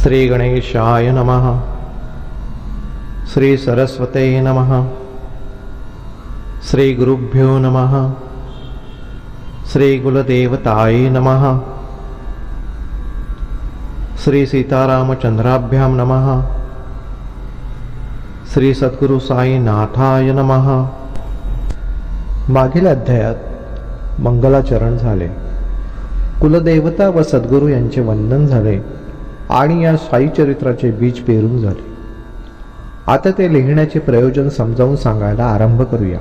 श्री गणेशाय नमः। श्री सरस्वते नमः। श्री गुरुभ्यो नमः। श्री कुलदेवताय नमः। श्री सीतारामचंद्राभ्यां नमः। श्री सद्गुरु साईनाथाय नमः। मागील अध्यायात मंगलाचरण झाले, कुलदेवता व सद्गुरू यांचे वंदन झाले आणि या साई चरित्राचे बीज पेरून झाले। आता ते लिहिण्याचे प्रयोजन समजावून सांगायला आरंभ करूया।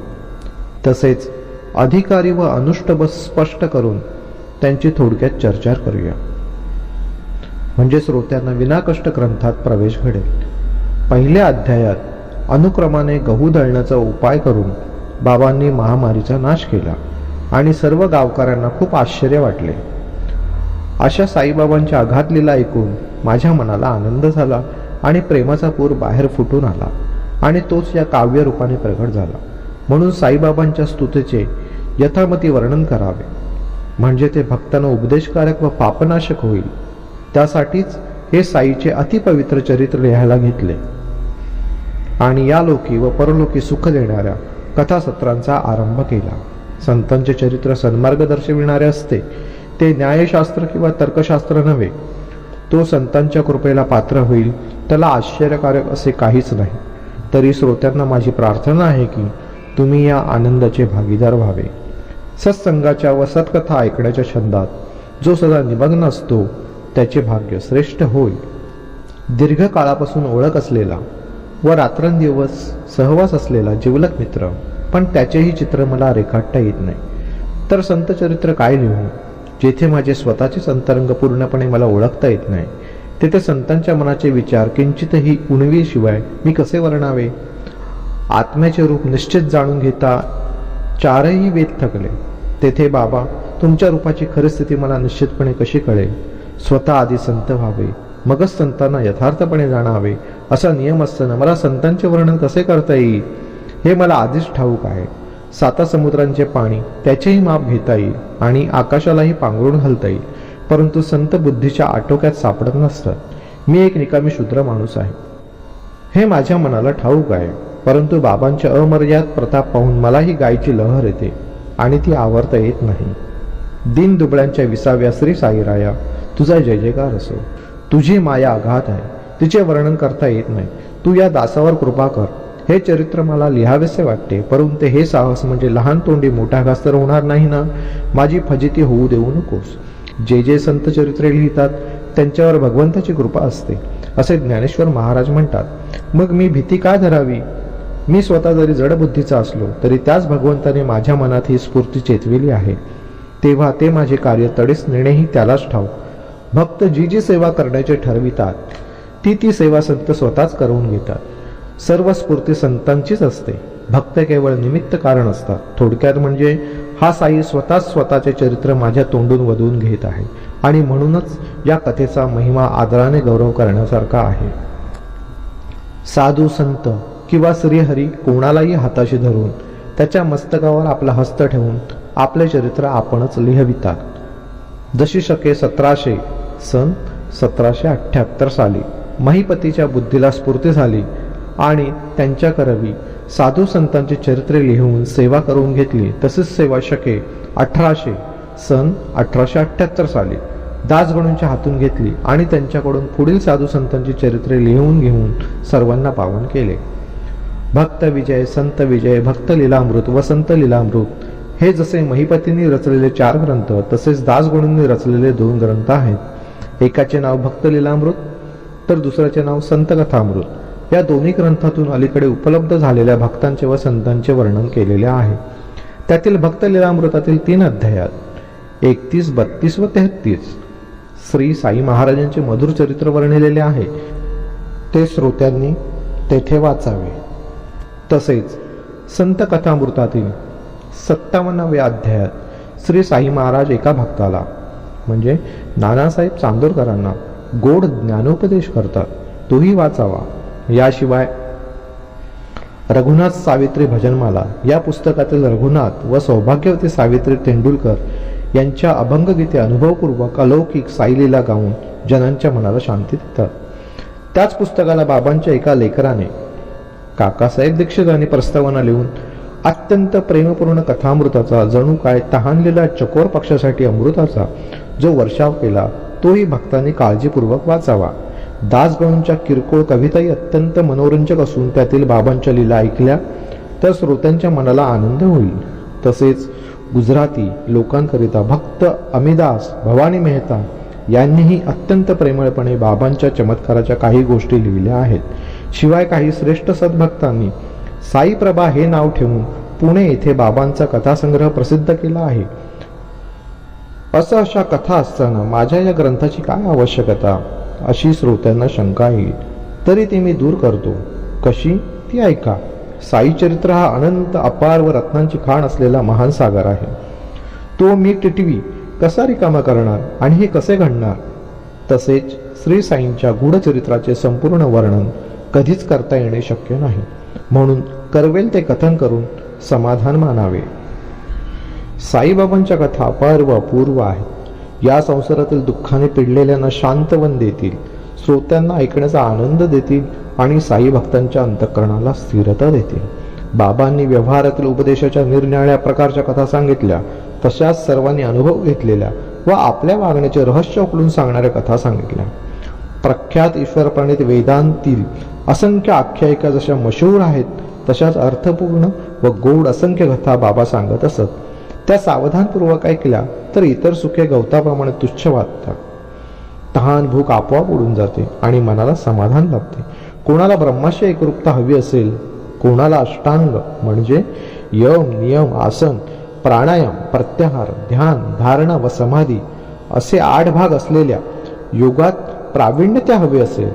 तसेच अधिकारी व अनुष्टुप स्पष्ट करून त्यांची थोडक्यात चर्चा करूया, म्हणजे श्रोत्यांना विनाकष्ट ग्रंथात प्रवेश घडेल। पहिल्या अध्यायात अनुक्रमाने गहू दळण्याचा उपाय करून बाबांनी महामारीचा नाश केला आणि सर्व गावकऱ्यांना खूप आश्चर्य वाटले। अशा साईबाबांच्या आघात लीला ऐकून माझ्या मनाला आनंद झाला आणि प्रेमाचा पूर बाहेर फुटून आला आणि तोच या काव्य रूपाने प्रगट झाला। म्हणून साईबाबांच्या स्तुतीचे यथामती वर्णन करावे, म्हणजे ते भक्तांना उपदेशकारक व पापनाशक होईल। त्यासाठीच हे साईचे अतिपवित्र चरित्र लिहायला घेतले आणि या लोकी व परलोकी सुख देणाऱ्या कथासत्रांचा आरंभ केला। संतांचे चरित्र सन्मार्ग दर्शविणारे असते, ते न्यायशास्त्र किंवा तर्कशास्त्र नव्हे। तो संतांच्या कृपेला पात्र होईल, त्याला आश्चर्यकारक असे काहीच नाही। तरी श्रोत्यांना माझी प्रार्थना आहे की तुम्ही या आनंदाचे भागीदार व्हावे। सत्संगाच्या व सत्कथा ऐकण्याच्या छंदात जो सदा निमग्न असतो त्याचे भाग्य श्रेष्ठ होय। दीर्घ काळापासून ओळख असलेला व रात्रंदिवस सहवास असलेला जिवलग मित्र, पण त्याचेही चित्र मला रेखाटता येत नाही, तर संत चरित्र काय लिहू? जेथे माझे स्वतःचेच अंतरंग पूर्णपणे मला ओळखता येत नाही, तेथे संतांच्या मनाचे विचार किंचितही उणवीशिवाय मी कसे वर्णावे? आत्म्याचे रूप निश्चित जाणून घेता चारही वेद थकले, तेथे बाबा तुमच्या रूपाची खरी स्थिती मला निश्चितपणे कशी कळेल? स्वतः आधी संत व्हावे, मगच संतांना यथार्थपणे जाणावे असा नियम असताना मला संतांचे वर्णन कसे करता येईल हे मला आधीच ठाऊक आहे। 7 समुद्रांचे पाणी त्याचेही माप घेता येईल आणि आकाशालाही पांघरून घालता येईल, परंतु संत बुद्धीच्या आटोक्यात सापडत नसतात। मी एक निकामी शूद्र माणूस आहे हे माझ्या मनाला ठाऊक आहे, परंतु बाबांच्या अमर्याद प्रताप पाहून मलाही गायची लहर येते आणि ती आवरता येत नाही। दिन दुबळ्यांच्या विसाव्या श्री साईराया, तुझा जय जयकार असो। तुझी माया अगाध आहे, तिचे वर्णन करता येत नाही। तू या दासावर कृपा कर। हे चरित्र मला लिहावेसे वाटते, परंतु हे साहस म्हणजे लहान तोंडी मोठा घास तर होणार नाही ना? माझी फजिती होऊ देऊ नकोस। जे जे संत चरित्रे लिहितात त्यांच्यावर भगवंताची कृपा असते असे ज्ञानेश्वर महाराज म्हणतात। मग मी भीती का धरावी? मी स्वतः जरी जडबुद्धीचा असलो तरी त्याच भगवंताने माझ्या मनात ही स्फूर्ती चेतविली आहे, तेव्हा ते माझे कार्य तडीस नेणेही त्यालाच ठाऊक। भक्त जी जी सेवा करण्याचे ठरवितात ती सेवा संत स्वतःच करून घेतात। सर्व स्फूर्ती संतांचीच असते, भक्त केवळ निमित्त कारण असतात। थोडक्यात म्हणजे हा साई स्वतःच स्वतःचे चरित्र माझ्या तोंडून वधवून घेत आहे आणि म्हणूनच या कथेचा महिमा आदराने गौरव करण्यासारखा आहे। साधू संत किंवा श्रीहरी कोणालाही हाताशी धरून त्याच्या मस्तकावर आपला हस्त ठेवून आपले चरित्र आपणच लिहवितात। जशी शके 1700 सन 1778 साली महिपतीच्या बुद्धीला स्फूर्ती झाली आणि त्यांच्या करवी साधू संतांची चरित्रे लिहून सेवा करून घेतली, तसेच सेवा शके 1800 सन 1878 साली दासगणूंच्या हातून घेतली आणि त्यांच्याकडून पुढील साधू संतांची चरित्रे लिहून घेऊन सर्वांना पावन केले। भक्त विजय, संत विजय, भक्त लीलामृत व संत लीलामृत हे जसे महिपतींनी रचलेले 4 ग्रंथ तसेच दासगणूंनी रचलेले 2 ग्रंथ आहेत। एकाचे नाव भक्त लीलामृत तर दुसऱ्याचे नाव संत कथामृत। या दोन्ही ग्रंथातून अलीकडे उपलब्ध झालेल्या भक्तांचे व संतांचे वर्णन केलेले आहे। त्यातील भक्त लीलामृतातील 3 अध्यायात 31, 32 व 33 श्री साई महाराजांचे मधुर चरित्र वर्णिलेले आहे, ते श्रोत्यांनी तेथे वाचावे। तसेच संत कथामृतातील 57व्या अध्यायात श्री साई महाराज एका भक्ताला म्हणजे नानासाहेब चांदोरकरांना गोड ज्ञानोपदेश करतात, तोही वाचावा। याशिवाय रघुनाथ सावित्री भजनमाला या पुस्तकातील रघुनाथ व सौभाग्यवती सावित्री तेंडुलकर यांच्या अभंगगीते अनुभवपूर्वक अलौकिक साईलीला गाऊन जनांच्या मनाला शांती देतात। त्याच पुस्तकाला बाबांच्या एका लेकराने काकासाहेब दीक्षितांनी प्रस्तावना लिहून अत्यंत प्रेमपूर्ण कथामृताचा, जणू काय तहानलेल्या चकोर पक्षासाठी अमृताचा जो वर्षाव केला, तोही भक्तांनी काळजीपूर्वक वाचावा. दासगणूंच्या किरकोळ कविताही अत्यंत मनोरंजक असून त्यातील बाबांच्या लीला ऐकल्या तर श्रोत्यांच्या मनाला आनंद होईल. तसेच गुजराती लोकांकरिता भक्त अमिदास भवानी मेहता यांनीही अत्यंत प्रेमळपणे बाबांच्या चमत्काराच्या काही गोष्टी लिहिल्या आहेत. शिवाय काही श्रेष्ठ सद्भक्तांनी साईप्रभा हे नाव ठेवून पुणे येथे बाबांचा कथासंग्रह प्रसिद्ध केला आहे. अशा कथा असताना माझ्या या ग्रंथाची काय आवश्यकता अशी श्रोत्यांना शंका येईल, तरी ती मी दूर करतो. कशी ती ऐका. साई चरित्र हा अनंत अपार व रत्नांची खाण असलेला महान सागर आहे. तो मी टिटवी कसा रिकामा करणार आणि हे कसे घडणार? तसेच श्री साईंच्या गूढचरित्राचे संपूर्ण वर्णन कधीच करता येणे शक्य नाही. म्हणून करवेल ते कथन करून समाधान मानावे. साईबाबांच्या कथा अपार व अपूर्व आहेत. या संसारातील दुःखाने पिडलेल्यांना शांतवन देतील, श्रोत्यांना ऐकण्याचा आनंद देतील आणि साई भक्तांच्या अंतःकरणाला स्थिरता देतील. बाबांनी व्यवहारातील उपदेशाच्या निरनिराळ्या प्रकारच्या कथा सांगितल्या, तशाच सर्वांनी अनुभव घेतलेल्या व आपल्या वागण्याचे रहस्य उकलून सांगणाऱ्या कथा सांगितल्या. प्रख्यात ईश्वरप्रणित वेदांतील असंख्य आख्यायिका जशा मशहूर आहेत, तशाच अर्थपूर्ण व गोड असंख्य कथा बाबा सांगत असत. त्या सावधानपूर्वक ऐकल्या तर इतर सुखे गवताप्रमाणे तुच्छ वाटतात. तहान भूक आपोआप उडून जाते आणि मनाला समाधान लाभते. कोणाला ब्रह्माशी एकरूपता हवी असेल, कोणाला अष्टांग म्हणजे यम नियम आसन प्राणायाम प्रत्याहार ध्यान धारणा व समाधी असे 8 भाग असलेल्या योगात प्रावीण्यता हवे असेल,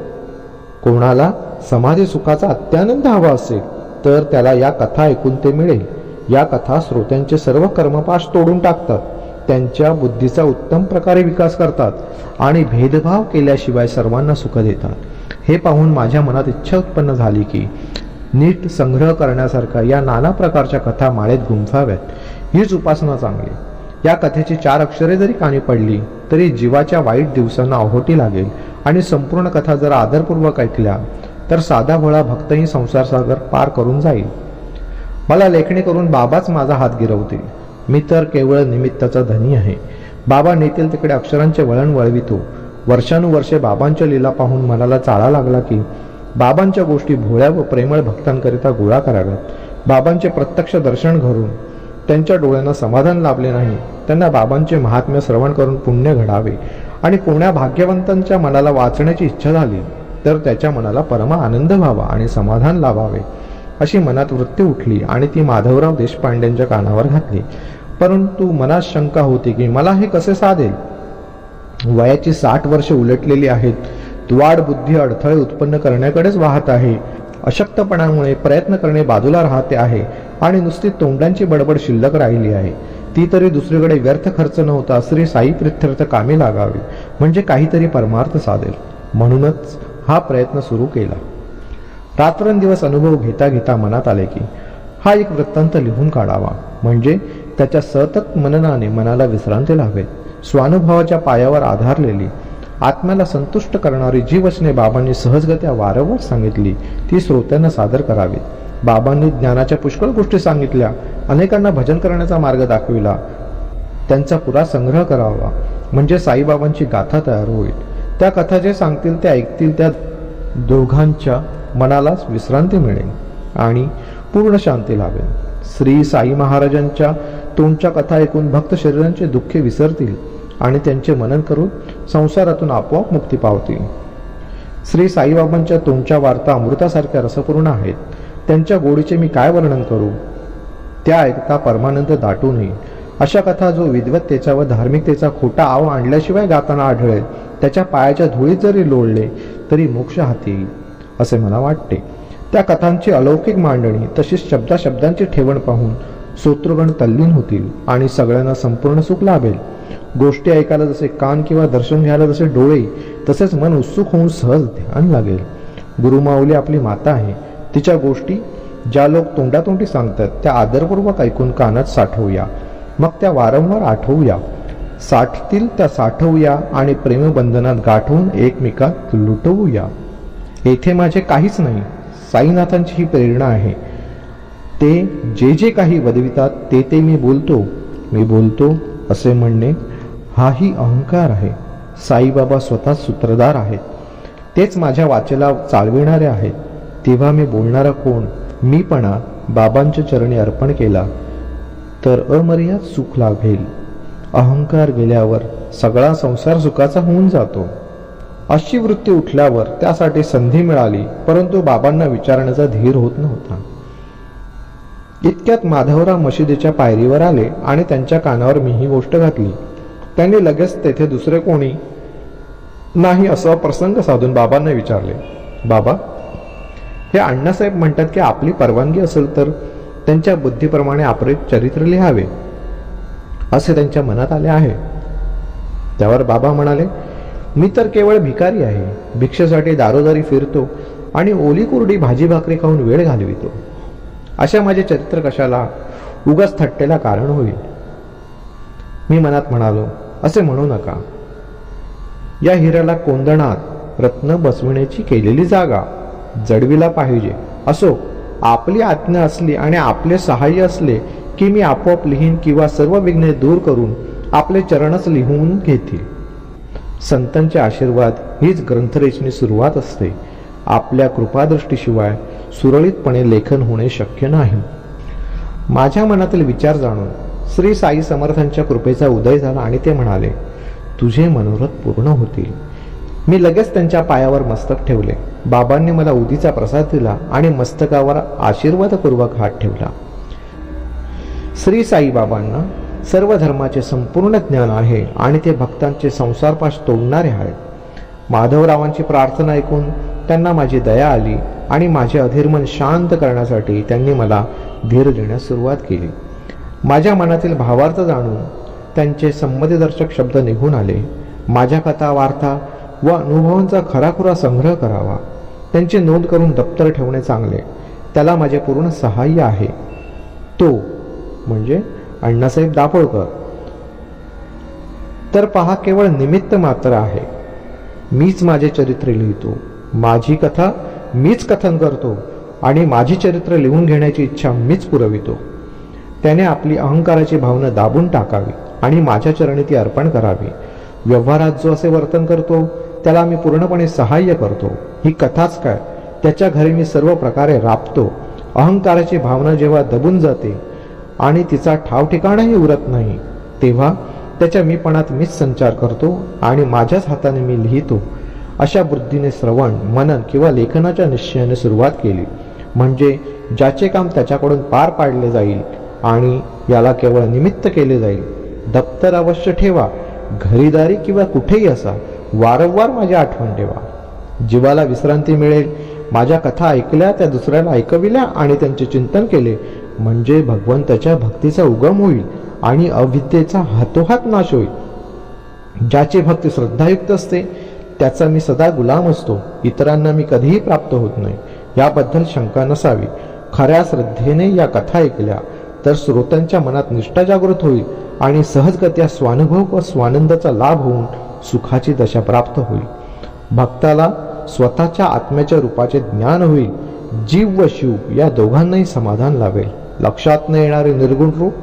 कोणाला समाधी सुखाचा अत्यानंद हवा असेल, तर त्याला या कथा ऐकून ते मिळेल. या कथा श्रोत्यांचे सर्व कर्मपाश तोडून टाकतात, त्यांच्या बुद्धीचा उत्तम प्रकारे विकास करतात आणि भेदभाव केल्याशिवाय सर्वांना सुख देतात. हे पाहून माझ्या मनात इच्छा उत्पन्न झाली की नीट संग्रह करण्यासारखा या नाना प्रकारच्या कथा माळेत गुंफाव्यात. हीच उपासना चांगली. या कथेची 4 अक्षरे जरी कानी पडली तरी जीवाच्या वाईट दिवसांना ओहोटी लागेल आणि संपूर्ण कथा जर आदरपूर्वक ऐकल्या तर साधा भोळा भक्तही संसार सागर पार करून जाईल. मला लेखणी करून बाबाच माझा हात गिरवतील. मी तर केवळ निमित्ताचा धनी आहे. बाबा नेतील तिकडे अक्षरांचे वळण वळवितो. वर्षानुवर्षे बाबांच्या लीला पाहून मनाला चाळा लागला की बाबांच्या गोष्टी भोळ्या व प्रेमळ भक्तांकरिता गोळा कराव्यात. बाबांचे प्रत्यक्ष दर्शन घडून त्यांच्या डोळ्यांना समाधान लाभले नाही, त्यांना बाबांचे महात्म्य श्रवण करून पुण्य घडावे आणि कोण्या भाग्यवंतांच्या मनाला वाचण्याची इच्छा झाली तर त्याच्या मनाला परमा आनंद व्हावा आणि समाधान लाभावे अशी मनात वृत्ती उठली आणि ती माधवराव देशपांडेंच्या कानावर घातली. परंतु मनात शंका होती की मला हे कसे साधेल. वयाची 60 वर्षे उलटलेली आहेत. द्वाड बुद्धी अडथळे उत्पन्न करण्याकडेच वाहत आहे. अशक्तपणामुळे प्रयत्न करणे बाजूला राहते आहे आणि नुसती तोंडांची बडबड शिल्लक राहिली आहे. ती तरी दुसरीकडे व्यर्थ खर्च नव्हता श्री साई प्रित्यर्थ कामी लागावी, म्हणजे काहीतरी परमार्थ साधेल. म्हणूनच हा प्रयत्न सुरू केला. रात्रंदिवस अनुभव घेता घेता मनात आले की हा एक वृत्तांत लिहून काढावा, म्हणजे त्याच्या सतत मननाने मनाला विश्रांती लाभेल. स्वानुभवाच्या पायावर आधारलेली आत्म्याला संतुष्ट करणारी जी वचने बाबांनी सहजगत्या वारंवार सांगितली ती श्रोत्यांना सादर करावीत. बाबांनी ज्ञानाच्या पुष्कळ गोष्टी सांगितल्या, अनेकांना भजन करण्याचा मार्ग दाखविला. त्यांचा पुरा संग्रह करावा, म्हणजे साईबाबांची गाथा तयार होईल. त्या कथा जे सांगतील ते ऐकतील त्या दोघांच्या मनाला विश्रांती मिळेल आणि पूर्ण शांती लाभेल. श्री साई महाराजांच्या तोंडच्या कथा ऐकून भक्त शरीरांचे दुःखे विसरतील आणि त्यांचे मनन करून संसारातून आपोआप मुक्ती पावतील. श्री साईबाबांच्या तोंडच्या वार्ता अमृतासारख्या रसपूर्ण आहेत. त्यांच्या गोडीचे मी काय वर्णन करू. त्या ऐकता परमानंद दाटून येईल. अशा कथा जो विद्वत्तेचा व धार्मिकतेचा खोटा आव आणल्याशिवाय गाताना आढळेल, त्याच्या पायाच्या धुळीत जरी लोळले तरी मोक्ष हाती येईल असे मला वाटते. त्या कथांची अलौकिक मांडणी तशीच शब्दांची ठेवण पाहून श्रोतृगण तल्लीन होतील आणि सगळ्यांना संपूर्ण सुख लाभेल. गोष्टी ऐकायला जसे कान किंवा दर्शन घ्यायला जसे डोळे, तसेच मन उत्सुक होऊन सहज ध्यान लागेल. गुरुमाऊली आपली माता आहे. तिच्या गोष्टी ज्या लोक तोंडातोंडी सांगतात त्या आदरपूर्वक ऐकून कानात साठवूया, मग त्या वारंवार आठवूया. साठतील त्या साठवूया आणि प्रेमबंधनात गाठवून एकमेकात लुटवूया. येथे माझे काहीच नाही. साईनाथांची ही प्रेरणा आहे. ते जे जे काही वदवितात ते ते मी बोलतो असे म्हणणे हाही अहंकार आहे. साईबाबा स्वतः सूत्रधार आहेत. तेच माझ्या वाचेला चालविणारे आहेत. तेव्हा मी बोलणारा कोण? मीपणा बाबांच्या चरणी अर्पण केला तर अमर्याद सुख लाभेल. अहंकार गेल्यावर सगळा संसार सुखाचा होऊन जातो. अशी वृत्ती उठल्यावर त्यासाठी संधी मिळाली, परंतु बाबांना विचारण्याचा धीर होत नव्हता. इतक्यात माधवराव मशिदीच्या पायरीवर आले आणि त्यांच्या कानावर मी ही गोष्ट घातली. त्यांनी लगेच तेथे दुसरे कोणी नाही असा प्रसंग साधून बाबांना विचारले, बाबा, हे अण्णासाहेब म्हणतात की आपली परवानगी असेल तर त्यांच्या बुद्धीप्रमाणे आपले चरित्र लिहावे असे त्यांच्या मनात आले आहे. त्यावर बाबा म्हणाले, मी तर केवळ भिकारी आहे. भिक्षेसाठी दारोदारी फिरतो आणि ओली कोरडी भाजी भाकरी खाऊन वेळ घालवितो. अशा माझे चरित्र कशाला? उगाच थट्टेला कारण होईल. मी मनात म्हणालो, असे म्हणू नका. या हिऱ्याला कोंदणात रत्न बसविण्याची केलेली जागा जडविला पाहिजे. असो, आपली आज्ञा असली आणि आपले सहाय्य असले की मी आपोआप लिहीन किंवा सर्व विघ्ने दूर करून आपले चरणच लिहून घेतील. संतांचे आशीर्वाद हीच ग्रंथरचनेची सुरुवात असते. आपल्या कृपादृष्टीशिवाय सुरळीतपणे लेखन होणे शक्य नाही. माझ्या मनातील विचार जाणून श्री साई समर्थांच्या कृपेचा उदय झाला आणि ते म्हणाले, तुझे मनोरथ पूर्ण होतील. मी लगेच त्यांच्या पायावर मस्तक ठेवले. बाबांनी मला उदीचा प्रसाद दिला आणि मस्तकावर आशीर्वादपूर्वक हात ठेवला. श्री साई बाबांना सर्व धर्माचे संपूर्ण ज्ञान आहे आणि ते भक्तांचे संसारपाश तोडणारे आहेत. माधवरावांची प्रार्थना ऐकून त्यांना माझी दया आली आणि माझे अधीरमन शांत करण्यासाठी त्यांनी मला धीर देण्यास सुरुवात केली. माझ्या मनातील भावार्थ जाणून त्यांचे संमतीदर्शक शब्द निघून आले. माझ्या कथा, वार्ता व अनुभवांचा खराखुरा संग्रह करावा. त्यांची नोंद करून दप्तर ठेवणे चांगले. त्याला माझे पूर्ण सहाय्य आहे. तो म्हणजे अण्णासाहेब दाभोळकर तर पहा केवळ निमित्त मात्र आहे. मीच माझे चरित्र लिहितो, माझी कथा मीच कथन करतो आणि माझी चरित्र लिहून घेण्याची इच्छा मीच पुरवितो. त्याने आपली अहंकाराची भावना दाबून टाकावी आणि माझ्या चरणी ती अर्पण करावी. व्यवहारात जो असे वर्तन करतो त्याला मी पूर्णपणे सहाय्य करतो. ही कथाच काय, त्याच्या घरी मी सर्व प्रकारे राबतो. अहंकाराची भावना जेव्हा दबून जाते आणि तिचा ठाव ठिकाणही उरत नाही, तेव्हा त्याच्या मीपणात मीच संचार करतो आणि माझ्याच हाताने मी लिहितो. अशा बुद्धीने श्रवण, मनन किंवा लेखनाच्या निश्चयाने सुरुवात केली म्हणजे ज्याचे काम त्याच्याकडून पार पाडले जाईल आणि याला केवळ निमित्त केले जाईल. दप्तर अवश्य ठेवा, घरीदारी किंवा कुठेही असा, वारंवार माझी आठवण ठेवा. जीवाला विश्रांती मिळेल. माझ्या कथा ऐकल्या, त्या दुसऱ्याला ऐकविल्या आणि त्यांचे चिंतन केले म्हणजे भगवंताच्या भक्तीचा उगम होईल आणि अविद्येचा हातोहात नाश होईल. ज्याची भक्ती श्रद्धायुक्त असते त्याचा मी सदा गुलाम असतो. इतरांना मी कधीही प्राप्त होत नाही, याबद्दल शंका नसावी. खऱ्या श्रद्धेने या कथा ऐकल्या तर श्रोत्यांच्या मनात निष्ठा जागृत होईल आणि सहजगत्या स्वानुभव व स्वानंदाचा लाभ होऊन सुखाची दशा प्राप्त होईल. भक्ताला स्वतःच्या आत्म्याच्या रूपाचे ज्ञान होईल. जीव व शिव या दोघांनाही समाधान लाभेल. लक्षात न येणारे निर्गुण रूप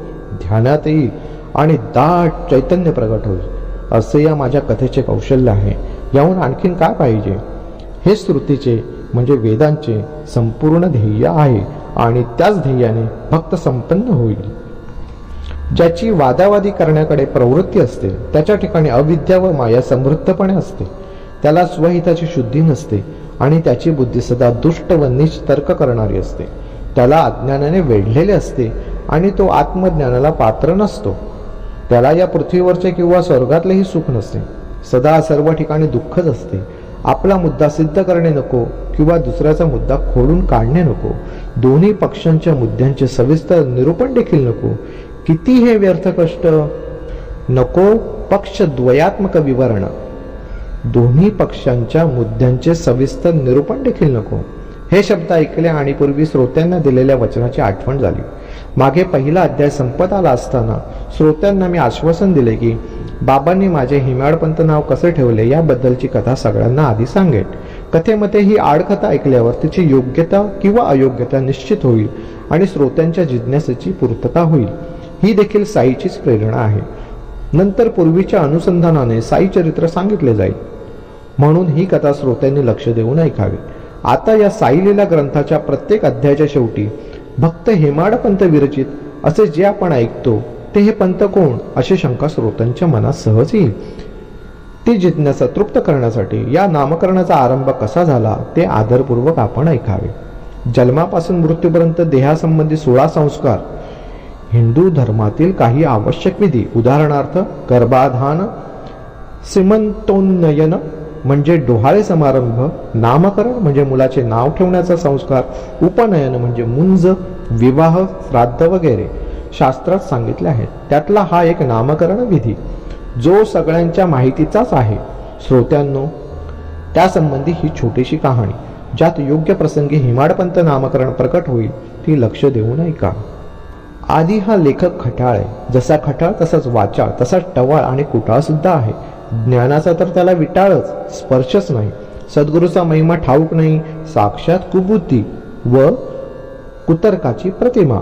ध्यानात येईल आणि दाट चैतन्य प्रगट होईल. असे या माझ्या कथेचे कौशल्य आहे. याहून आणखीन काय पाहिजे? हे श्रुतीचे म्हणजे वेदांचे संपूर्ण ध्येय आहे आणि त्याच ध्येयाने भक्त संपन्न होईल. ज्याची वादावादी करण्याकडे प्रवृत्ती असते त्याच्या ठिकाणी अविद्या व माया समृद्धपणे असते. त्याला स्वहिताची शुद्धी नसते आणि त्याची बुद्धी सदा दुष्ट व नीच तर्क करणारी असते. त्याला अज्ञानाने वेढलेले असते आणि तो आत्मज्ञानाला पात्र नसतो. त्याला या पृथ्वीवरचे किंवा स्वर्गातलेही सुख नसते. सदा सर्व ठिकाणी दुःखच असते. आपला मुद्दा सिद्ध करणे नको किंवा दुसऱ्याचा मुद्दा खोडून काढणे नको. दोन्ही पक्षांच्या मुद्द्यांचे सविस्तर निरूपण देखील नको. किती हे व्यर्थ कष्ट नको. पक्ष द्वयात्मक विवरण, दोन्ही पक्षांच्या मुद्द्यांचे सविस्तर निरूपण देखील नको. हे शब्द ऐकले आणि पूर्वी श्रोत्यांना दिलेल्या वचनाची आठवण झाली. मागे पहिला अध्याय संपत आला असताना श्रोत्यांना मी आश्वासन दिले की बाबांनी माझे हिमाळपंत नाव कसे ठेवले याबद्दलची कथा सगळ्यांना आधी सांगेन. कथेमध्ये ही आडकथा ऐकल्यावर तिची योग्यता किंवा अयोग्यता निश्चित होईल आणि श्रोत्यांच्या जिज्ञासेची पूर्तता होईल. ही देखील साईचीच प्रेरणा आहे. नंतर पूर्वीच्या अनुसंधानाने साई चरित्र सांगितले जाईल, म्हणून ही कथा श्रोत्यांनी लक्ष देऊन ऐकावी. आता या साई लीला ग्रंथाच्या प्रत्येक अध्यायाच्या शेवटी भक्त हेमाडपंत विरचित असे जे आपण ऐकतो ते हे पंत कोण, अशी शंका श्रोत्यांच्या मनात सहज येईल. ती जिज्ञासा तृप्त करण्यासाठी या नामकरणाचा आरंभ कसा झाला ते आदरपूर्वक आपण ऐकावे. जन्मापासून मृत्यूपर्यंत देहासंबंधी 16 संस्कार, हिंदू धर्मातील काही आवश्यक विधी, उदाहरणार्थ गर्भाधान, सीमंतोन्नयन म्हणजे डोहाळे समारंभ, नामकरण म्हणजे मुलाचे नाव ठेवण्याचा संस्कार, उपनयन म्हणजे मुंज, विवाह, श्राद्ध वगैरे शास्त्रात सांगितले आहेत. त्यातला हा एक नामकरण विधी जो सगळ्यांच्या माहितीचाच आहे. श्रोत्यांनो, त्यासंबंधी ही छोटीशी कहाणी ज्यात योग्य प्रसंगी हेमाडपंत नामकरण प्रकट होईल ती लक्ष देऊन ऐका. आधी हा लेखक खट्याळ आहे. जसा खट्याळ तसाच वाचाळ, तसाच टवाळ आणि कुटाळ सुद्धा आहे. ज्ञानाचा तर त्याला विटाळच, स्पर्शच नाही. सद्गुरूचा महिमा ठाऊक नाही. साक्षात कुबुद्धी व कुतर्काची प्रतिमा.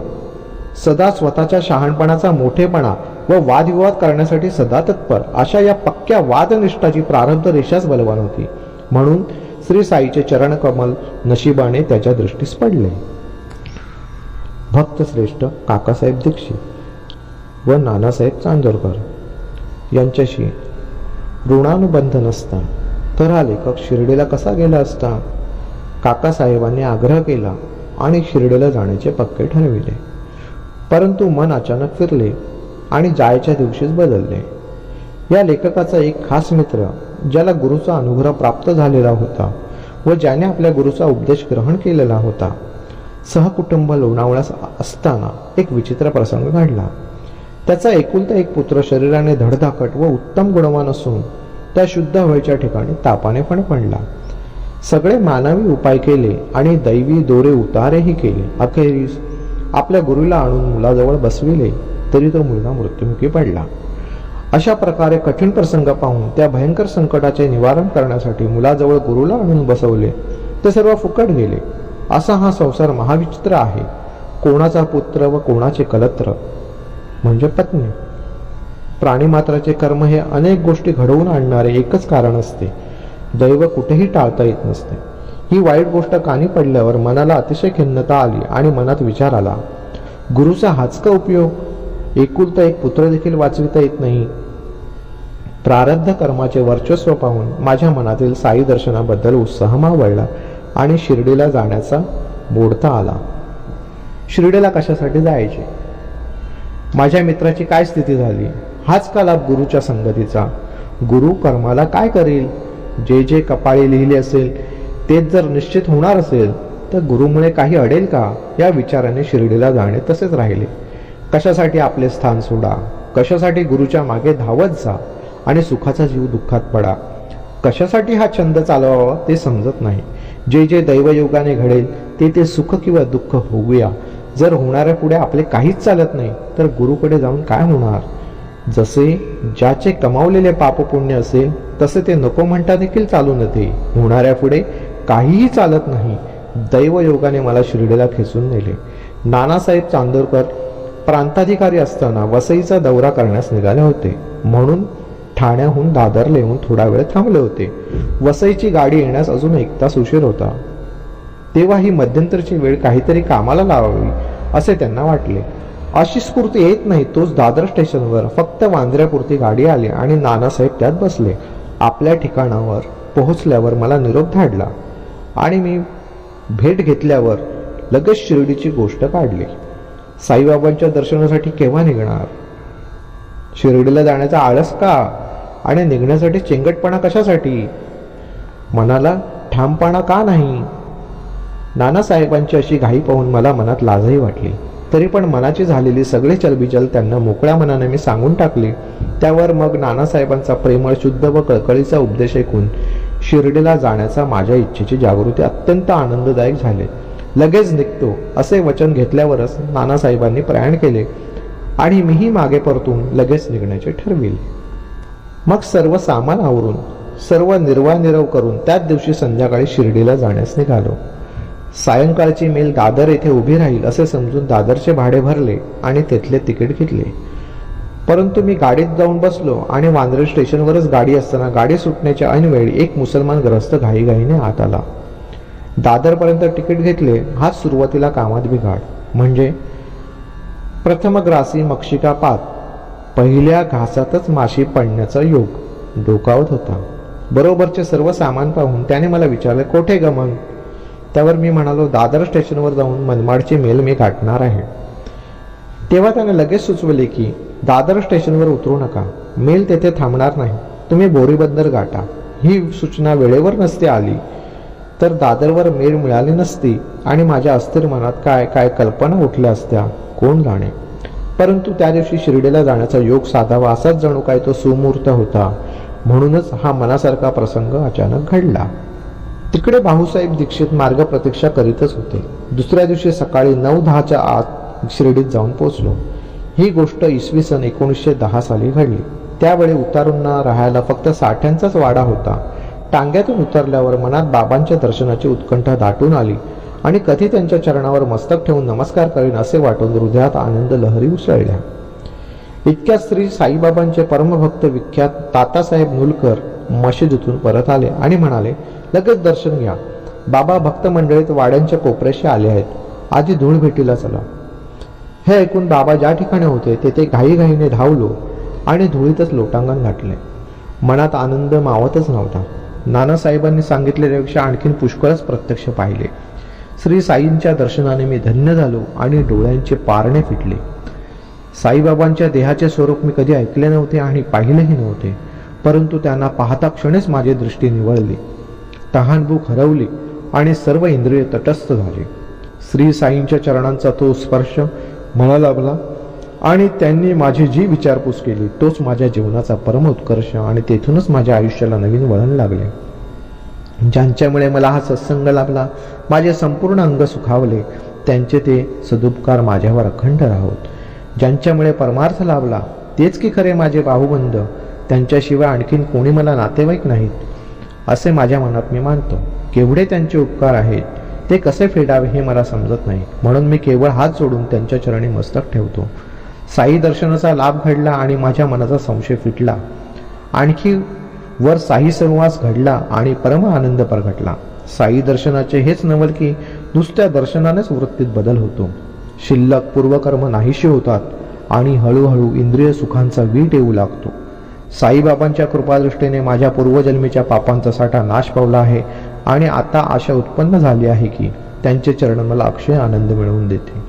सदा स्वतःच्या शहाणपणाचा मोठेपणा व वादविवाद करण्यासाठी सदा तत्पर अशा या पक्क्या वादनिष्ठाची प्रारब्ध रेषाच बलवान होती. म्हणून श्री साईचे चरणकमल नशिबाने त्याच्या दृष्टीस पडले. भक्तश्रेष्ठ काकासाहेब दीक्षित व नानासाहेब चांदोरकर यांच्याशी ऋणानुबंध नसता तर हा लेखक शिर्डीला कसा गेला असता. काकासाहेबांनी आग्रह केला आणि शिर्डीला जाण्याचे पक्के ठरविले. परंतु मन अचानक फिरले आणि जायच्या दिवशीच बदलले. या लेखकाचा एक खास मित्र, ज्याला गुरुचा अनुग्रह प्राप्त झालेला होता व ज्याने आपल्या गुरुचा उपदेश ग्रहण केलेला होता, सहकुटुंब लोणावळ्यास असताना एक विचित्र प्रसंग घडला. त्याचा एकुलता एक पुत्र शरीराने धडधाकट व उत्तम गुणवान असून त्या शुद्ध हवेच्या ठिकाणी तापाने फणफणला. सगळे मानवी उपाय केले आणि दैवी दोरे उतारेही केले. अखेरीस आपल्या गुरुला आणून मुलाजवळ बसविले तरी तो मुलगा मृत्युमुखी पडला. अशा प्रकारे कठीण प्रसंग पाहून त्या भयंकर संकटाचे निवारण करण्यासाठी मुलाजवळ गुरुला आणून बसवले. ते सर्व फुकट गेले. असा हा संसार महाविचित्र आहे. कोणाचा पुत्र व कोणाचे कलत्र म्हणजे पत्नी. प्राणीमात्राचे कर्म हे अनेक गोष्टी घडवून आणणारे एकच कारण असते. दैव कुठेही टाळता येत नसते. ही वाईट गोष्ट कानी पडल्यावर मनाला अतिशय खिन्नता आली आणि मनात विचार आला, गुरुचा हाच का उपयोग. एकुलता एक पुत्र देखील वाचविता येत नाही. प्रारब्ध कर्माचे वर्चस्व पाहून माझ्या मनातील साई दर्शनाबद्दल उत्साह मावळला आणि शिर्डीला जाण्याचा मोडता आला. शिर्डीला कशासाठी जायचे. माझ्या मित्राची काय स्थिती झाली. हाच का लाभ गुरुच्या संगतीचा. गुरु कर्माला काय करेल. जे जे कपाळी लिहिले असेल तेच जर निश्चित होणार असेल तर गुरुमुळे काही अडेल का. या विचाराने शिर्डीला जाणे तसेच राहिले. कशासाठी आपले स्थान सोडा. कशासाठी गुरुच्या मागे धावत जा आणि सुखाचा जीव दुःखात पडा. कशासाठी हा छंद चालवावा ते समजत नाही. जे जे दैवयोगाने घडेल ते सुख किंवा दुःख होऊया. जर होणाऱ्या पुढे आपले काहीच चालत नाही तर गुरुकडे जाऊन काय होणार. जसे ज्याचे कमावलेले पापपुण्य असेल तसे ते नको म्हणता देखील चालू नये. होणाऱ्या पुढे काहीही चालत नाही. दैवयोगाने मला शिर्डीला खेचून नेले. नानासाहेब चांदोरकर प्रांताधिकारी असताना वसईचा दौरा करण्यास निघाले होते. म्हणून ठाण्याहून दादरला येऊन थोडा वेळ थांबले होते. वसईची गाडी येण्यास अजून 1 तास उशीर होता. तेव्हा ही मध्यंतरची वेळ काहीतरी कामाला लावावी असे त्यांना वाटले. अशी स्फूर्ती येत नाही तोच दादर स्टेशनवर फक्त वांद्र्यापुरती गाडी आली आणि नानासाहेब त्यात बसले. आपल्या ठिकाणावर पोहोचल्यावर मला निरोप धाडला आणि मी भेट घेतल्यावर लगेच शिर्डीची गोष्ट काढली. साईबाबांच्या दर्शनासाठी केव्हा निघणार. शिर्डीला जाण्याचा आळस का आणि निघण्यासाठी चेंगटपणा कशासाठी. मनाला ठामपणा का नाही. नानासाहेबांची अशी घाई पाहून मला मनात लाजही वाटली. तरी पण मनाची झालेली सगळे चलबिचल त्यांना मोकळ्या मनाने मी सांगून टाकली. त्यावर मग नानासाहेबांचा प्रेमळ शुद्ध व कळकळीचा उपदेश ऐकून शिर्डीला जाण्याचा माझ्या इच्छेची जागृती अत्यंत आनंददायक झाले. लगेच निघतो असे वचन घेतल्यावरच नानासाहेबांनी प्रयाण केले आणि मीही मागे परतून लगेच निघण्याचे ठरविले. मग सर्व सामान आवरून सर्व निर्वानिरव करून त्याच दिवशी संध्याकाळी शिर्डीला जाण्यास निघालो. सायंकाळची मेल दादर येथे उभी राहील असे समजून दादरचे भाडे भरले आणि तेथले तिकीट घेतले. परंतु मी गाडीत जाऊन बसलो आणि वांद्रे स्टेशनवरच गाडी असताना गाडी सुटण्याच्या ऐनवेळी एक मुसलमान ग्रस्त घाईघाईने आत आला. दादरपर्यंत तिकीट घेतले. हाच सुरुवातीला कामात बिघाड. म्हणजे प्रथमग्रासी मक्षिकापात, पहिल्या घासातच माशी पडण्याचा योग डोकावत होता. बरोबरचे सर्व सामान पाहून त्याने मला विचारले, कोठे गमन? त्यावर मी म्हणालो, दादर स्टेशनवर जाऊन मनमाडची मेल मी गाठणार आहे. तेव्हा त्याने लगेच सुचवले की दादर स्टेशनवर उतरू नका, मेल तेथे थांबणार नाही, तुम्ही बोरीबंदर गाठा. ही सूचना वेळेवर नसती आली तर दादरवर मेल मिळाली नसती आणि माझ्या अस्थिर मनात काय काय कल्पना उठल्या असत्या, कोण जाणे. परंतु त्या दिवशी शिर्डीला जाण्याचा योग साधावा असाच जणू काय तो सुमुहूर्त होता. म्हणूनच हा मनासारखा प्रसंग अचानक घडला. तिकडे भाऊसाहेब दीक्षित मार्ग प्रतीक्षा करीतच होते. दुसऱ्या दिवशी सकाळी 9-10च्या आत शिर्डीत जाऊन पोचलो. ही गोष्ट इसवी सन 1910 साली घडली. त्यावेळी उतारूंना राहायला फक्त साठ्यांचाच वाडा होता. टांग्यातून उतरल्यावर मनात बाबांच्या दर्शनाची उत्कंठा दाटून आली आणि कधी त्यांच्या चरणावर मस्तक ठेवून नमस्कार करीन असे वाटून हृदयात आनंद लहरी उसळल्या. इतक्यात श्री साईबाबांचे परमभक्त विख्यात तातासाहेब नुलकर मशिदीतून परत आले आणि म्हणाले, लगेच दर्शन घ्या. बाबा भक्त मंडळीत वाड्यांच्या कोपऱ्याशी आले आहेत, आधी धूळ भेटीला चला. हे ऐकून बाबा ज्या ठिकाणी होते तेथे घाईघाईने धावलो आणि धुळीतच लोटांगण घातले. मनात आनंद मावतच नव्हता. नानासाहेबांनी सांगितलेल्यापेक्षा आणखीन पुष्कळच प्रत्यक्ष पाहिले. श्री साईंच्या दर्शनाने मी धन्य झालो आणि डोळ्यांचे पारणे फिटले. साईबाबांच्या देहाचे स्वरूप मी कधी ऐकले नव्हते आणि पाहिलेही नव्हते, परंतु त्यांना पाहता क्षणीच माझी दृष्टी निवळली, तहानभूक हरवली आणि सर्व इंद्रिय तटस्थ झाले. श्री साईंच्या चरणांचा तो स्पर्श मला लाभला आणि त्यांनी माझी जी विचारपूस केली तोच माझ्या जीवनाचा परम उत्कर्ष आणि तेथूनच माझ्या आयुष्याला नवीन वळण लागले. ज्यांच्यामुळे मला हा सत्संग लाभला, माझे संपूर्ण अंग सुखावले, त्यांचे ते सदुपकार माझ्यावर अखंड राहोत. ज्यांच्यामुळे परमार्थ लाभला तेच की खरे माझे बाहुबंध, त्यांच्याशिवाय आणखीन कोणी मला नातेवाईक नाहीत असे माझ्या मनात मी मानतो. केवढे त्यांचे उपकार आहेत, ते कसे फेडावे हे मला समजत नाही, म्हणून मी केवळ हात जोडून त्यांच्या चरणी मस्तक ठेवतो. साई दर्शनाचा लाभ घडला आणि माझ्या मनाचा संशय फिटला. आणखी वर साई सहवास घडला आणि परम आनंद प्रगटला. साई दर्शनाचे हेच नवल की नुसत्या दर्शनानेच वृत्तीत बदल होतो. शिल्लक पूर्वकर्म नाहीशी होतात आणि हळूहळू इंद्रिय सुखांचा वीट येऊ लागतो. साईबाबांच्या कृपादृष्टीने माझ्या पूर्वजन्मीच्या पापांचा साठा नाश पावला आहे आणि आता आशा उत्पन्न झाली आहे की त्यांचे चरण मला अक्षय आनंद मिळवून देते.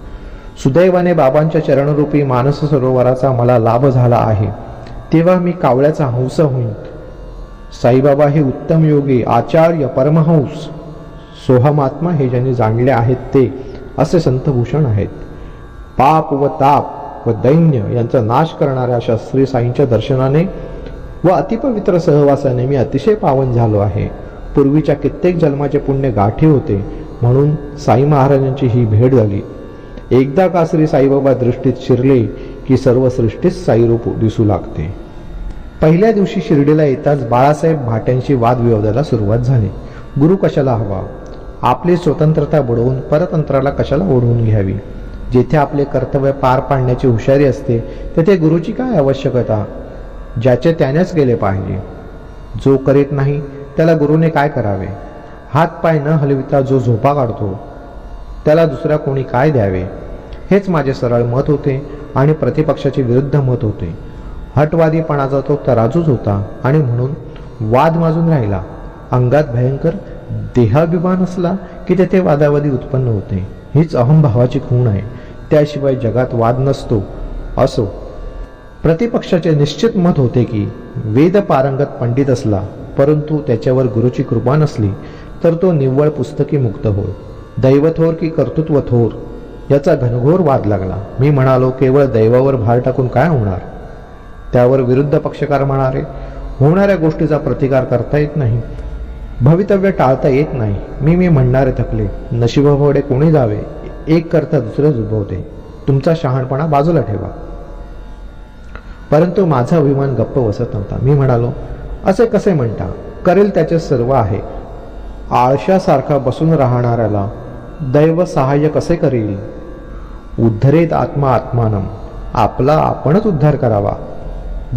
सुदैवाने बाबांच्या चरणरूपी मानस सरोवराचा मला लाभ झाला आहे. तेव्हा मी कावळ्याचा हंस होईन. साईबाबा हे उत्तम योगी, आचार्य, परमहंस, सोहमात्मा हे ज्यांनी जाणले आहेत ते असे संतभूषण आहेत. पाप व ताप व दैन्य यांचा नाश करणाऱ्या अशा श्री साईंच्या दर्शनाने व अतिपवित्र सहवासाने मी अतिशय पावन झालो आहे. पूर्वीच्या कित्येक जन्माचे पुण्य गाठी होते, म्हणून साई महाराजांची ही भेट झाली. एकदा का श्री साईबाबा दृष्टीत शिरले की सर्व सृष्टीच साईरूप दिसू लागते. पहिल्या दिवशी शिर्डीला येताच बाळासाहेब भाट्यांशी वादविवादाला सुरुवात झाली. गुरु कशाला हवा? आपली स्वतंत्रता बुडवून परतंत्राला कशाला ओढवून घ्यावी? जेथे आपले कर्तव्य पार पाडण्याची हुशारी असते तेथे गुरुची काय आवश्यकता? ज्याचे त्यानेच गेले पाहिजे. जो करीत नाही त्याला गुरुने काय करावे? हात पाय न हलविता जो झोपा काढतो त्याला दुसऱ्या कोणी काय द्यावे? हेच माझे सरळ मत होते आणि प्रतिपक्षाचे विरुद्ध मत होते. हटवादीपणाचा तो तराजूच होता आणि म्हणून वाद माजून राहिला. अंगात भयंकर देहाभिमान असला की तेथे वादावादी उत्पन्न होते. हीच अहंभावाची खूण आहे. त्याशिवाय जगात वाद नसतो. असो, प्रतिपक्षाचे निश्चित मत होते की वेद पारंगत पंडित असला परंतु त्याच्यावर गुरुची कृपा नसली तर तो निव्वळ पुस्तकी मुक्त होय. दैवथोर की कर्तृत्व थोर याचा घनघोर वाद लागला. मी म्हणालो, केवळ दैवावर भार टाकून काय होणार? त्यावर विरुद्ध पक्षकार म्हणाले, होणाऱ्या गोष्टीचा प्रतिकार करता येत नाही, भवितव्य टाळता येत नाही. मी म्हणणारे थकले. नशिबापुढे कोणी जावे? एक करता दुसरेच उद्भवते. तुमचा शहाणपणा बाजूला ठेवा. परंतु माझा अभिमान गप्प बसत नव्हता. मी म्हणालो, असे कसे म्हणता? करेल त्याचे सर्व आहे. आळशासारखा बसून राहणाऱ्याला दैव सहाय्य कसे करेल? उद्धरेत आत्मा आत्मानम, आपला आपणच उद्धार करावा.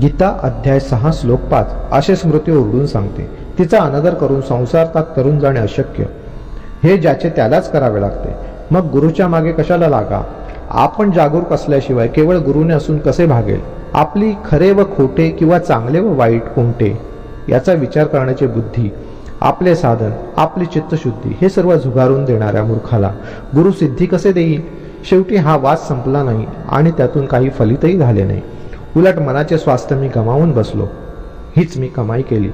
गीता अध्याय 6 श्लोक 5 असे स्मृती ओरडून सांगते. तिचा अनादर करून संसारात तरून जाणे अशक्य. हे ज्याचे त्यालाच करावे लागते. मग गुरुच्या मागे कशाला लागा? आपण जागरूक असल्याशिवाय केवळ गुरुने असून कसे भागेल? आपली खरे व खोटे किंवा चांगले व वाईट कोणते याचा विचार करण्याची बुद्धी, आपले साधन, आपली चित्तशुद्धी हे सर्व झुगारून देणाऱ्या मूर्खाला गुरु सिद्धी कसे देईल? शेवटी हा वाद संपला नाही आणि त्यातून काही फलितही झाले नाही. उलट मनाचे स्वास्थ्य मी गमावून बसलो. हीच मी कमाई केली.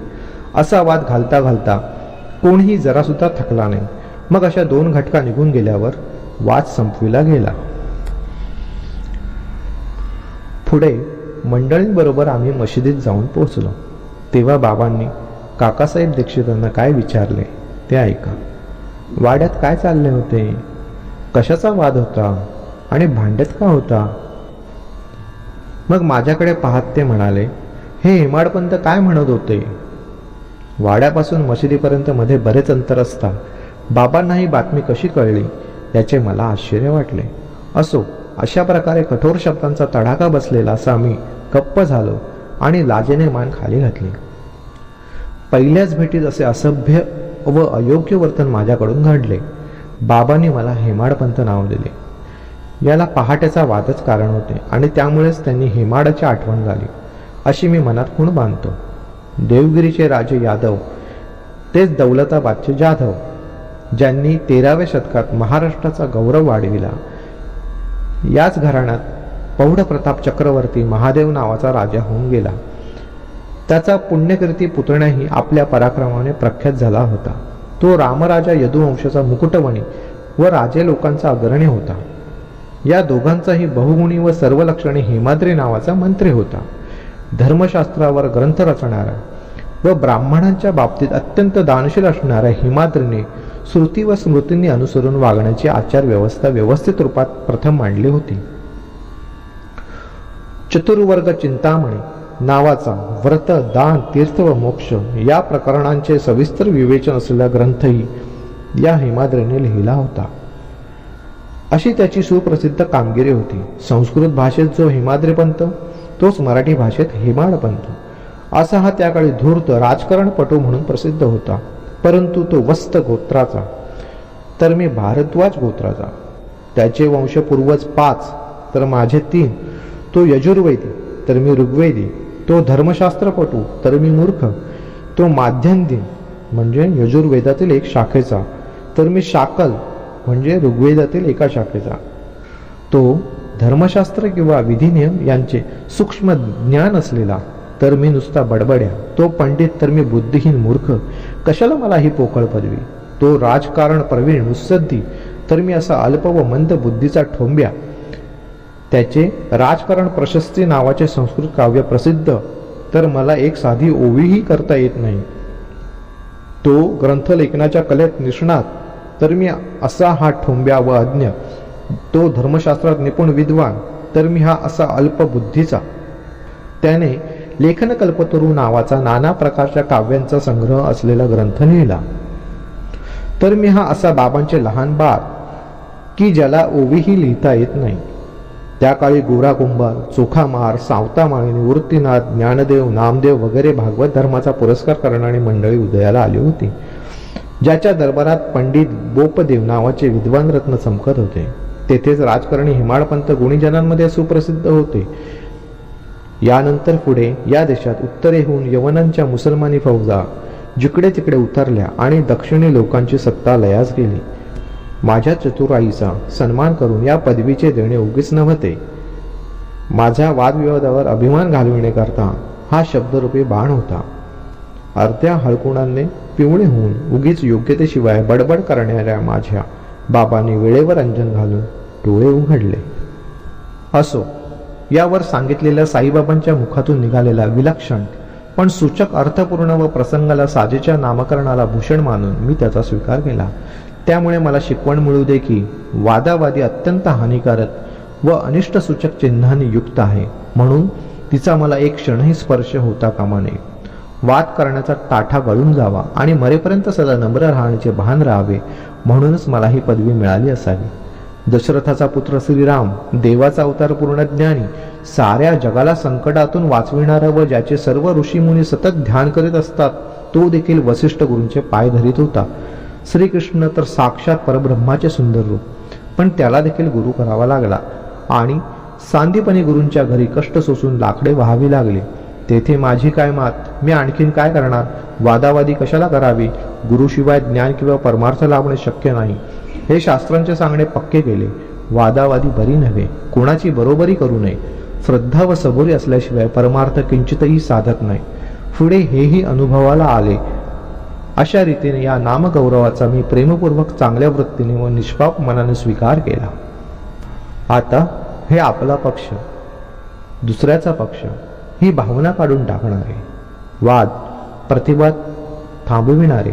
असा वाद घालता घालता कोणीही जरासुद्धा थकला नाही. मग अशा 2 घटका निघून गेल्यावर वाद संपविला गेला. पुढे मंडळींबरोबर आम्ही मशिदीत जाऊन पोहोचलो. तेव्हा बाबांनी काकासाहेब दीक्षितांना काय विचारले ते ऐका. वाड्यात काय चालले होते? कशाचा वाद होता आणि भांड्यात का होता? मग माझ्याकडे पाहत ते म्हणाले, हे हेमाडपंत काय म्हणत होते? वाड्यापासून मशिदीपर्यंत मध्ये बरेच अंतर असता बाबांना ही बातमी कशी कळली याचे मला आश्चर्य वाटले. असो, अशा प्रकारे कठोर शब्दांचा तडाखा बसलेला असा मी गप्प झालो आणि लाजेने मान खाली घातली. पहिल्याच भेटीत असे असभ्य व अयोग्य वर्तन माझ्याकडून घडले. बाबांनी मला हेमाडपंत नाव दिले. याला पहाटेचा वादच कारण होते आणि त्यामुळेच त्यांनी हेमाडाची आठवण झाली अशी मी मनात खूण बांधतो. देवगिरीचे राजे यादव तेच दौलताबादचे जाधव, ज्यांनी 13व्या शतकात महाराष्ट्राचा गौरव वाढविला. याच घराण्यात प्रौढ प्रताप चक्रवर्ती महादेव नावाचा राजा होऊन गेला. त्याचा पुण्यकीर्ती पुतण्याही आपल्या पराक्रमाने प्रख्यात झाला होता. तो रामराजा यदुवंशाचा मुकुटमणी व राजे लोकांचा अग्रणी होता. या दोघांचाही बहुगुणी व सर्व लक्षणे हेमाद्री नावाचा मंत्री होता. धर्मशास्त्रावर ग्रंथ रचणारा व ब्राह्मणांच्या बाबतीत अत्यंत दानशील असणाऱ्या हेमाद्रीने श्रुती व स्मृतींनी अनुसरून वागण्याची आचार व्यवस्था व्यवस्थित रूपात प्रथम मांडली होती. चतुर्वर्ग चिंतामणी नावाचा व्रत, दान, तीर्थ व मोक्ष या प्रकरणांचे सविस्तर विवेचन असलेला ग्रंथही या हेमाद्रीने लिहिला होता. अशी त्याची सुप्रसिद्ध कामगिरी होती. संस्कृत भाषेत जो हेमाद्रीपंत तोच मराठी भाषेत हेमाडपंत असा हा त्या काळी धूर्त राजकारणपटू म्हणून प्रसिद्ध होता. परंतु तो वस्त गोत्राचा, तर मी भारद्वाज गोत्राचा. त्याचे वंशपूर्वज 5 तर माझे 3. तो यजुर्वेदी तर मी ऋग्वेदी. तो धर्मशास्त्रपटू तर मी मूर्ख. तो माध्यंदिन म्हणजे यजुर्वेदातील एक शाखेचा तर मी शाकल म्हणजे ऋग्वेदातील एका शाखेचा. तो धर्मशास्त्र किंवा विधिनियम यांचे सूक्ष्म ज्ञान असलेला तर मी नुसता बडबड्या. तो पंडित तर मी बुद्धिहीन मूर्ख. कशाला मला ही पोकळ पदवी? तो राजकारण प्रवीण मुत्सद्दी तर मी असा अल्प व मंद बुद्धीचा ठोंब्या. त्याचे राजकारण प्रशस्ती नावाचे संस्कृत काव्य प्रसिद्ध तर मला एक साधी ओवीही करता येत नाही. तो ग्रंथलेखनाच्या कलेत निष्णात तर मी असा हा ठोंब्या व अज्ञ. तो धर्मशास्त्रात निपुण विद्वान तर मी हा असा अल्प बुद्धीचा. त्याने लेखनकल्पतरू नावाचा नाना प्रकारच्या काव्यांचा संग्रह असलेला ग्रंथ लिहिला तर मी हा असा बाबांचे लहान बाळ की ज्याला ओवीही लिहिता येत नाही. त्या काळी गोरा कुंभार, चोखामार, सावतामाळी, निवृत्तीनाथ, ज्ञानदेव, नामदेव वगैरे भागवत धर्माचा पुरस्कार करणारी मंडळी उदयाला आली होती. ज्याच्या दरबारात पंडित बोपदेव नावाचे विद्वान रत्न चमकत होते. तेथेच राजकारणी हेमाडपंत गुणीजनांमध्ये सुप्रसिद्ध होते. यानंतर पुढे या देशात उत्तरेहून यवनांच्या मुसलमानी फौजा जिकडे तिकडे उतरल्या आणि दक्षिणी लोकांची सत्ता लयास गेली. माझ्या चतुराईचा सन्मान करून या पदवीचे देणे उगीच नव्हते. माझ्या वादविवादावर अभिमान घालविण्याकरता हा शब्दरूपी बाण होता. अर्ध्या हळकुणांनी पिवळे होऊन उगीच योग्यतेशिवाय बडबड करणाऱ्या माझ्या बाबांनी वेळेवर अंजन घालून डोळे उघडले. असो, यावर सांगितलेल्या साईबाबांच्या मुखातून निघालेला विलक्षण पण सूचक अर्थपूर्ण व प्रसंगाला साजेच्या नामकरणाला भूषण मानून मी त्याचा स्वीकार केला. त्यामुळे मला शिकवण मिळू दे की वादावादी अत्यंत हानिकारक व अनिष्ट सूचक चिन्हांनी युक्त आहे, म्हणून तिचा मला एक क्षणही स्पर्श होता कामा नये. वाद करण्याचा ताठा गळून जावा आणि मरेपर्यंत सदा नम्र राहण्याचे भान राहावे, म्हणूनच मला ही पदवी मिळाली असावी. दशरथाचा पुत्र श्रीराम, देवाचा अवतार, पूर्ण ज्ञानी, साऱ्या जगाला संकटातून वाचविणारा व ज्याचे सर्व ऋषीमुनी सतत ध्यान करीत असतात, तो देखील वसिष्ठ गुरूंचे पाय धरीत होता. श्रीकृष्ण तर साक्षात परब्रह्माचे सुंदर रूप, पण त्याला देखील गुरु करावा लागला आणि सांदीपनी गुरूंच्या घरी कष्ट सोसून लाकडे व्हावी लागले. तेथे माझी काय मात, मी आणखीन काय करणार, वादावादी कशाला करावी, गुरुशिवाय ज्ञान किंवा परमार्थ लाभणे शक्य नाही, हे शास्त्रांचे सांगणे पक्के केले. वादावादी बरी नव्हे, कोणाची बरोबरी करू नये, श्रद्धा व सबुरी असल्याशिवाय परमार्थ किंचितही साधत नाही. पुढे हेही अनुभवाला आले. अशा रीतीने या नामगौरवाचा मी प्रेमपूर्वक चांगल्या वृत्तीने व निष्पाप मनाने स्वीकार केला. आता हे आपला पक्ष, दुसऱ्याचा पक्ष ही भावना काढून टाकणारे, वाद प्रतिवाद थांबविणारे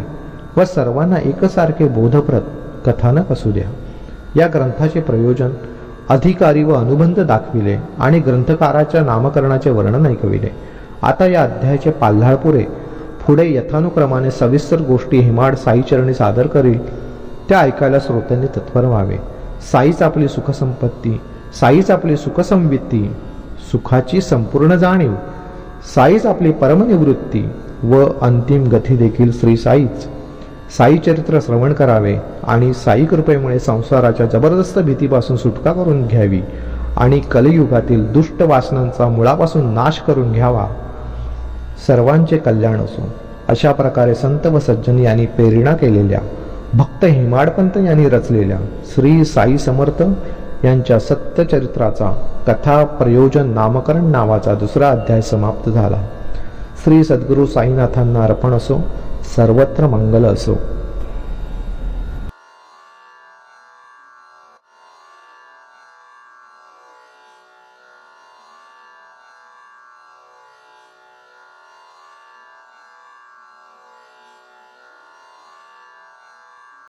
व सर्वांना एकसारखे बोधप्रद कथानक असू द्या. या ग्रंथाचे प्रयोजन अधिकारी व अनुबंध दाखविले आणि ग्रंथकाराच्या नामकरणाचे वर्णन ऐकविले. आता या अध्यायाचे पाल्हाळ पुढे यथानुक्रमाने सविस्तर गोष्टी हेमाड साईचरणी सादर करील, त्या ऐकायला श्रोत्यांनी तत्पर व्हावे. साईच आपली सुखसंपत्ती, साईच आपली सुखसंवित्ती, सुखाची संपूर्ण जाणीव, साईच आपली परमनिवृत्ती व अंतिम गती देखील श्री साईच. साई चरित्र श्रवण करावे आणि साई कृपेमुळे संसाराच्या जबरदस्त भीतीपासून सुटका करून घ्यावी आणि कलियुगातील दुष्ट वासनांचा मुळापासून नाश करून घ्यावा. सर्वांचे कल्याण असो. अशा प्रकारे संत व सज्जन यांनी प्रेरणा केलेल्या, भक्त हेमाडपंत यांनी रचलेल्या श्री साई समर्थ यांच्या सत्यचरित्राचा कथा प्रयोजन नामकरण नावाचा दुसरा अध्याय समाप्त झाला. श्री सद्गुरू साईनाथांना अर्पण असो. सर्वत्र मंगल असो.